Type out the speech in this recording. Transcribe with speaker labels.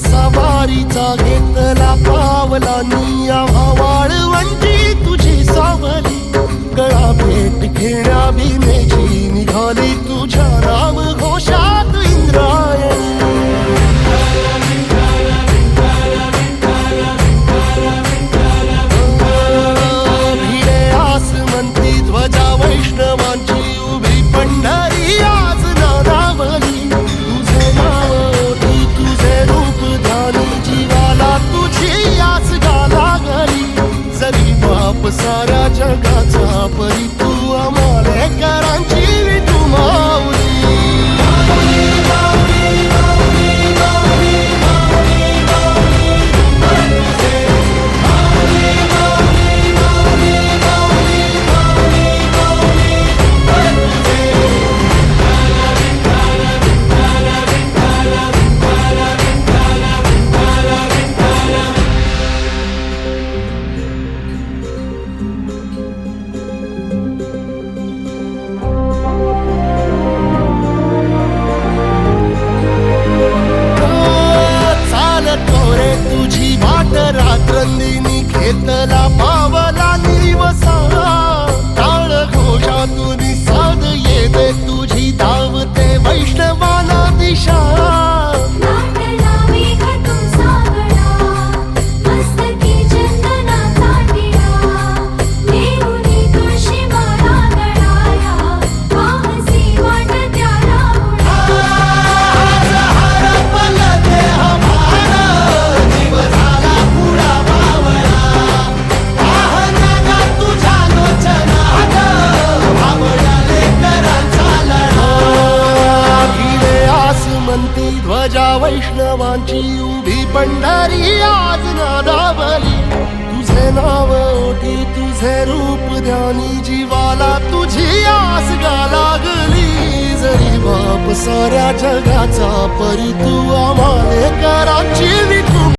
Speaker 1: सवारीचा घेतला पावलांनी आम्हा वाळवंटी तुझी सावली गळा भेट घेण्या भीमेची निघाली तुझ्या नाम घोषात इंद्रायणी भिडे आसमंती ध्वजा वैष्णवांची उभी पंढरी आज नादावली तुझे नाव ओठी तुझे रूप ध्यानी जीवाला तुझी आस गाला गली जरी बाप साऱ्या जगाचा परी तू आमालेकरांची विठू माऊली तुझी वाट रात्रंदिनी घेतला पावला निवसा टाळ घोषातून साध येते तुझी धावते वैष्णवाला दिशा ध्वजा वैष्णवांची उभी पंढरी आज नादावली तुझे नाव ओठी तुझे रूप ध्यानी जीवाला तुझी आस गा लागली जरी बाप साऱ्या जगाचा परी तू